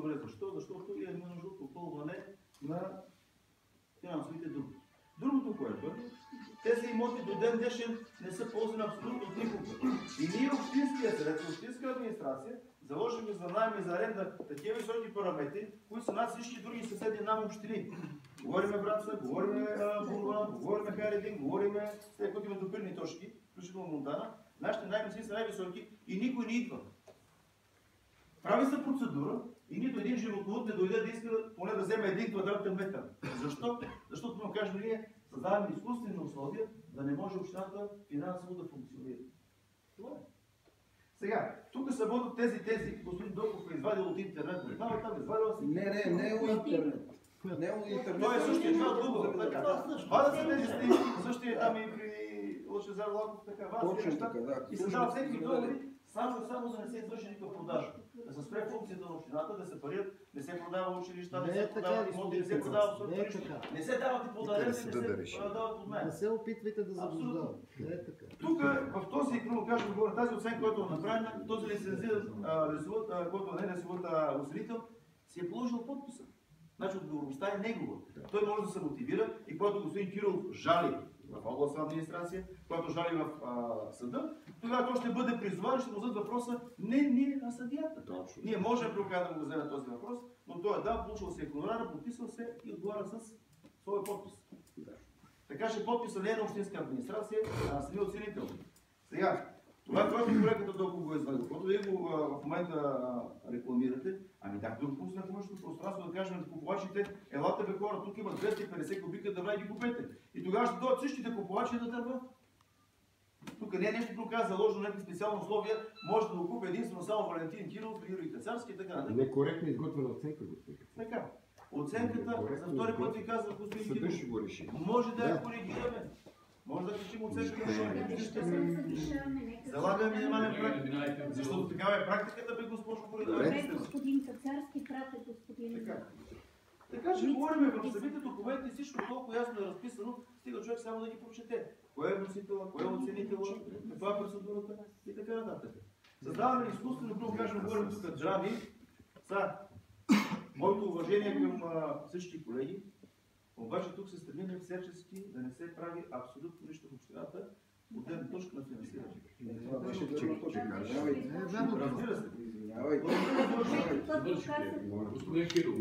добре. Защо? Защото имаме нужда от попълване на финансовите думи. Другото, което е, тези имоти до ден днешен не са ползвани абсолютно от никога. И ние, Общинския съвет, Общинска администрация, заложим за наем и за аренда такива високи параметри, които са над всички други съседни нам общини. Говориме Враца, говориме Бурва, говориме Хайредин, говориме след които има допирни точки, включително Монтана. Нашите наемници са най-високи и никой не идва. Прави се процедура и нито един животновъд не дойде да иска поне да вземе 1 квадратен метър. Защо? Защото му кажем, ние създаваме изкуствени условия да не може общината финансово да функционира. Това е. Сега, тук се водят тези, господин Доков е извадил от интернет, познава там, извадил си. Не е от интернет. Не е от интернет. Той е същия, това от Google. Вадят се тези снимки, същия там и при Лъчезар Лаков, така, вадят се неща. И се дава всеки договори, само да не се извърши никаква продажа. Да се спре функцията на общината, да се парят, не се продава училища, не се продават имоти, не се продава абсолютно нищо. Не се дават и подарения, не се дават под мен. Не се опитвайте да заблуждавате. Не е така. Тук, в този, като кажем, тази оценка, която е направена, този лицензиран който не е лесовът осредител, си е положил подписа. Значи отговорността е негова. Той може да се мотивира и когато господин Кирилов жали в областна администрация, когато жали в съда, тогава той ще бъде призован и ще му зададат въпроса не ние, а съдията. Ние можем да му вземем този въпрос, но той е получил се хонорара, подписал се и отговаря с своя подпис. Така че подписа не е на общинска администрация, а на самия оценител. Сега, това, което колегата толкова го е извадил, когато вие го в момента рекламирате, ами да го пусне в външното пространство да кажем на купувачите, елате бе хора, тук има 250 кубика дърва и ги купете. И тогава ще дойдат всичките купувачи да дърва. Тук не е нещо друго, заложено някакви специални условия, може да го купи единствено само Валентин Киров, Юрий Кацарски и така нататък. Некоректно изготвена оценка, господин. Така. Оценката, за втори път ви казвам, господин Киров, може да я коригираме. Може да решим оценката, залагаме минимален практик. Защото такава е практиката, бе, госпожо Коридор. Господин Кацарски, прати господин. Така че говорим в самите документи, всичко толкова ясно е разписано, стига човек само да ги прочете. Кой е вносителя, кой е оценителя, каква е процедурата и така нататък. Създаваме изкуствено, друго кажем, говорим тук здрави. Моето уважение към всички колеги, обаче тук се стремим всячески да не се прави абсолютно нищо в общината от гледна точка на финансиране. Разбира се. Господин Кирилов,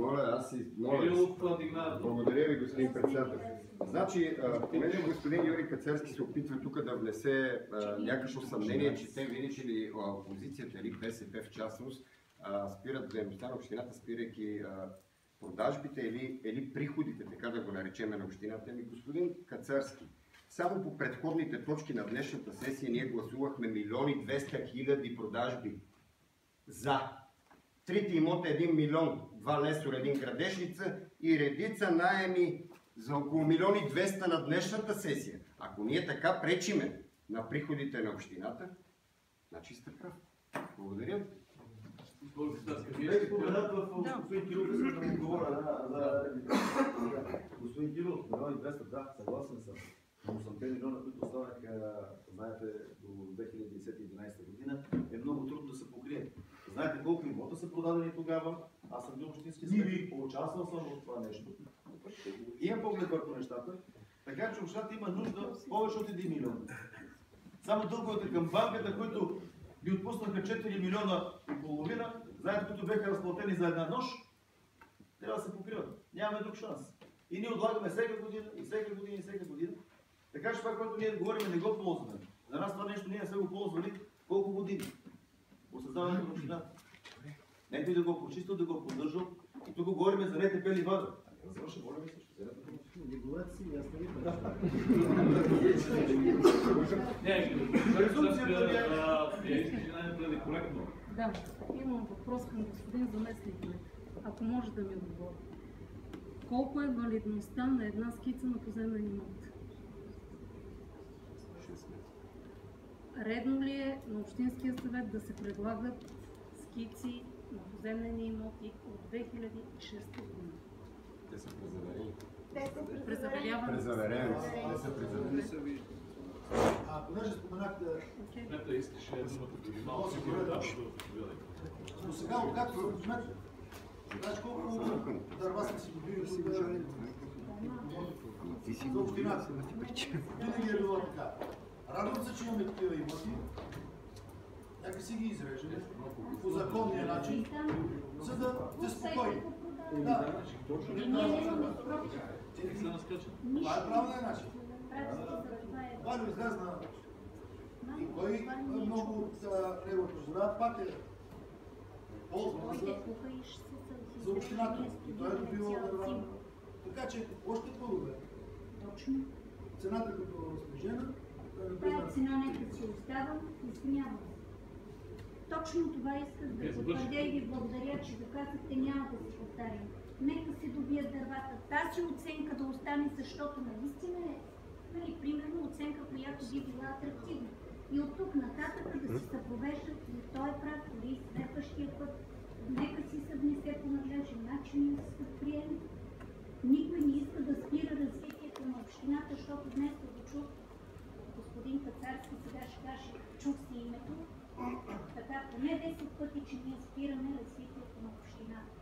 благодаря ви, господин председател. Значи, понеже господин Юрий Кацарски се опитва тук да внесе някакво съмнение, че те, видите ли, опозицията или БСП в частност, спират дейността на общината, спирайки продажбите или приходите, така да го наречем на общината. Ами, господин Кацарски, само по предходните точки на днешната сесия ние гласувахме 1 200 000 продажби за. Трите имота 1 милион, 2 лесор, 1 градешница и редица наеми за около 1 200 000 на днешната сесия. Ако ние така пречиме на приходите на общината, значи сте прав. Благодаря. Господин Кирилов, искам да му говоря за господин Кирилов, 1 200 000, да, съгласен съм. Но 8 милиона, които останаха, знаете, до 2010-2011 година, е много трудно да се покрие. Знаете колко имота са продадени тогава, аз съм бил общински съветник, участвал съм в това нещо. Имам поглед върху нещата, така че общината има нужда повече от 1 милион. Само дълговете към банката, които ви отпуснаха 4 милиона и половина, знаете, които бяха разплатени за една нощ, трябва да се покриват. Нямаме друг шанс. И ние отлагаме всяка година, и всяка година, и всяка година. Така че това, което ние говорим, не го ползваме. За нас това нещо ние не сме го ползвали колко години. Осъзнаването на общината. Някой да го почистил, да го поддържал. И тук говорим за НТП Ливада. Завърша, говорим също. Не говорят си, аз не ви Да, имам въпрос към господин заместник. Ако може да ми отговори. Колко е валидността на една скица на поземлен имот? Редно ли е на Общинския съвет да се предлагат скици на поземлени имоти от 2006 година? Те са презаверени. Презаверявани. Презаверени. Те са презаверени. Понеже споменахте... Кмета искаше думата преди малко. Но сега, откакто Знаеш колко дърва сме си добили тук за общината? Винаги е било така. Радвам се, че имаме такива имоти. Нека си ги изрежем по законния начин, за да сте спокойни. Да. Това е правилният начин. Валю излезна и кой много от неговото жена пак е ползвана за общината. И той е добивал дърва. Така че още по-добре. Точно. Цената като снижена, Тая цена нека си оставам, извинявам се. Точно това исках да потвърдя и ви благодаря, че доказахте, няма да се повтарям. Нека се добият дървата. Тази оценка да остане, защото наистина е, нали, примерно оценка, която би била атрактивна. И от тук нататък да се съпровеждат и той е прав, дори и следващия път. Нека си се внесе по надлежен начин и да се приеме. Никой не иска да спира развитието на общината, защото днес го чух. Господин Кацарски сега ще каже, чух си името. Така, поне 10 пъти, че ние спираме развитието на общината.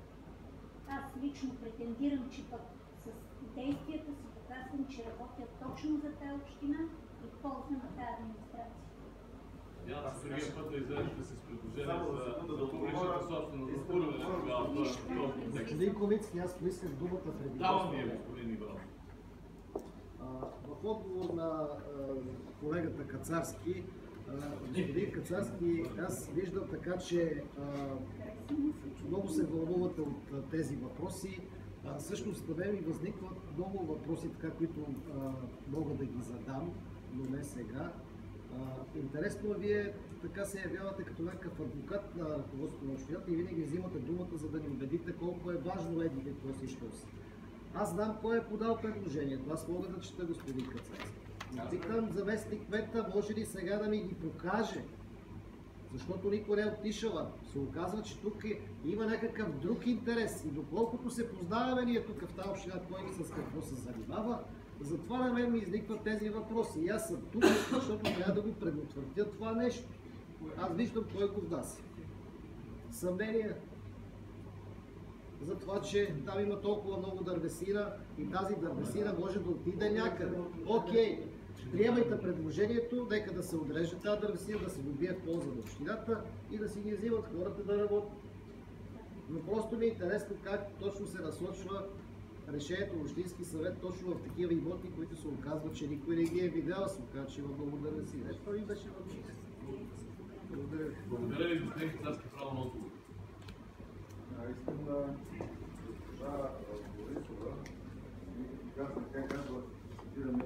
Аз лично претендирам, че пък с действията си показвам, че работят точно за тази община и в полза на тази администрация. Аз другия път да излезете с предложение за публичната собственост за спорове тогава в този контекст. Господин Ковицки, аз поисках думата преди. Давам ви, господин Иванов. В отговор на колегата Кацарски, господин Кацарски, аз виждам така, че много се вълнувате от тези въпроси. Всъщност на мен ми възникват много въпроси, така, които мога да ги задам, но не сега. Интересно, вие така се явявате като някакъв адвокат на ръководството на общината и винаги взимате думата, за да ни убедите колко е важно едните този въпрос. Аз знам кой е подал предложението, аз мога да чета, господин Кацарски. Питам заместник кмета, може ли сега да ми ги покаже? Защото никой не е отишъл. Се оказва, че тук има някакъв друг интерес и доколкото се познаваме ние тук в тази община, кой с какво се занимава, затова на мен ми изникват тези въпроси. И аз съм тук, защото трябва да го предотвратя това нещо. Аз виждам кой го внася. Съмнение за това, че там има толкова много дървесина и тази дървесина може да отиде някъде. Окей, приемайте предложението, нека да се отреже тази дървесина, да се добие в полза на общината и да си ги взимат хората да работят. Но просто ми е интересно как точно се насочва решението на Общински съвет точно в такива имоти, които се оказва, че никой не ги е видял, се оказва, че има много дървесина. Това ми беше въпрос. Благодаря ви. Благодаря ви, господин Кацарски, право на отговор. Искам да госпожа Борисова, как казва, цитираме,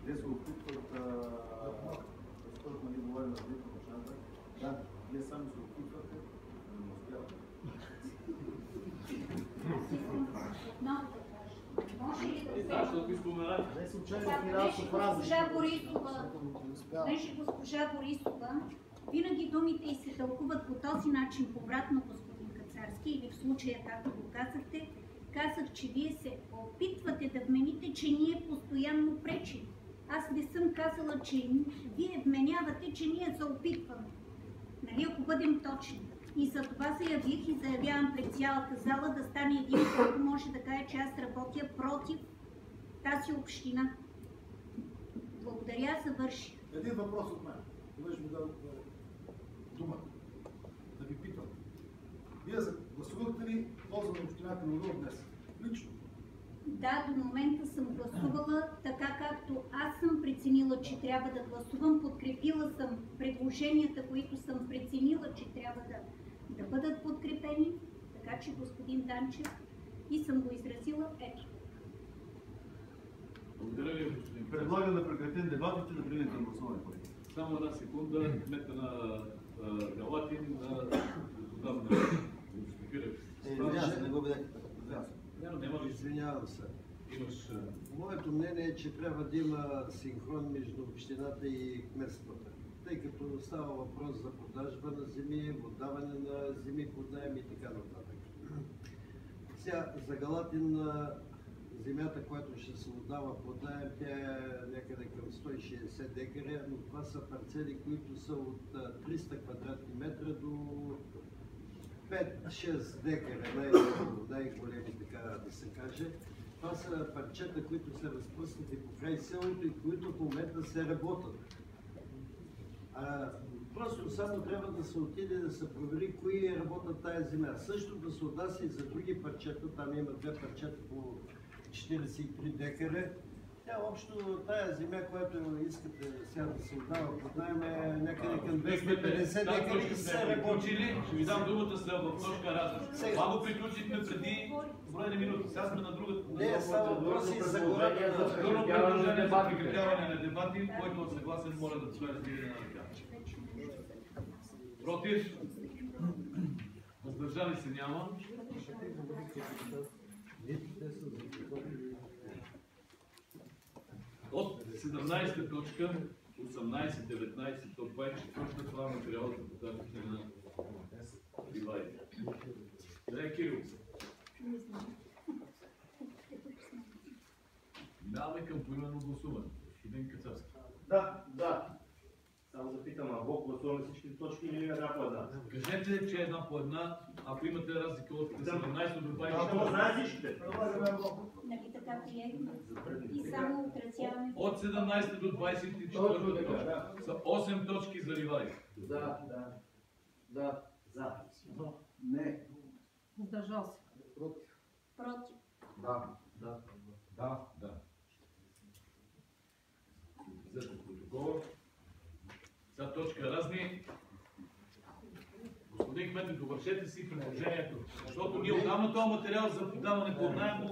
те се опитват да говорим на развитие на общината. Да, вие само се опитвате, но не успявате. Госпожа Борисова, винаги думите й се тълкуват по този начин, повратно, господин Кацарски, или в случая, както го казахте, казах, че вие се опитвате да вмените, че ние постоянно пречим. Аз не съм казала, че вие вменявате, че ние се опитваме. Нали, ако бъдем точни. И за това заявих и заявявам пред цялата зала да стане един, който може да каже, че аз работя против тази община. Благодаря, завърших. Един въпрос от мен. Веднъж ми дадох думата. Да ви питам. Вие гласувахте ли полза на общината на Лудово днес? Лично? Да, до момента съм гласувала така, както аз съм преценила, че трябва да гласувам. Подкрепила съм предложенията, които съм преценила, че трябва да бъдат подкрепени. Така че, господин Данчев, и съм го изразила, ето. Благодаря ви, господин. Предлагам да прекратим дебатите, да преминем към гласуване. Само една секунда, кмета на Галатин, да Не го бъдете. Извинявам се. Имаш... Моето мнение е, че трябва да има синхрон между общината и кметствата. Тъй като става въпрос за продажба на земи, отдаване на земи под наем и така нататък. Сега за Галатин земята, която ще се отдава под наем, тя е някъде към 160 декара, но това са парцели, които са от 300 квадратни метра до 5-6 декара, най-големи, така да се каже. Това са парчета, които са разпръснати покрай селото и които в момента се работят. Просто само трябва да се отиде да се провери кои работят тая земя. Също да се отнася и за други парчета, там има 2 парчета по 43 декара. Тя общо тая земя, която искате сега да се отдава под найем, е някъде към 250 декара и се работи. Ще ви дам думата след в точка разлика. Това го приключихме преди броени минути. Сега сме на другата. Не, става въпрос и за гората. Второ предложение за прекратяване на дебати, който е съгласен, моля да се раздели на ръка. Против? Въздържали се няма. От 17 точка, 18, 19, до 24 това е материалът за подаване на Ивайло. Къде е Кирил? Минаваме към поименно гласуване. Господин Кацарски. Да. Само запитам, а Бог гласуваме всички точки или една по една? Кажете, че една по една, ако имате разлика от 17 до 20. Ако знаят всичките. Нали така приехме? И само украсяваме. От 17 до 24 точка са 8 точки за Ривай. За. Не. Въздържал се. Против. Против. Да. За протокола. За точка разни. Господин Кметов, довършете си предложението, защото ние отдавна този материал за подаване под наем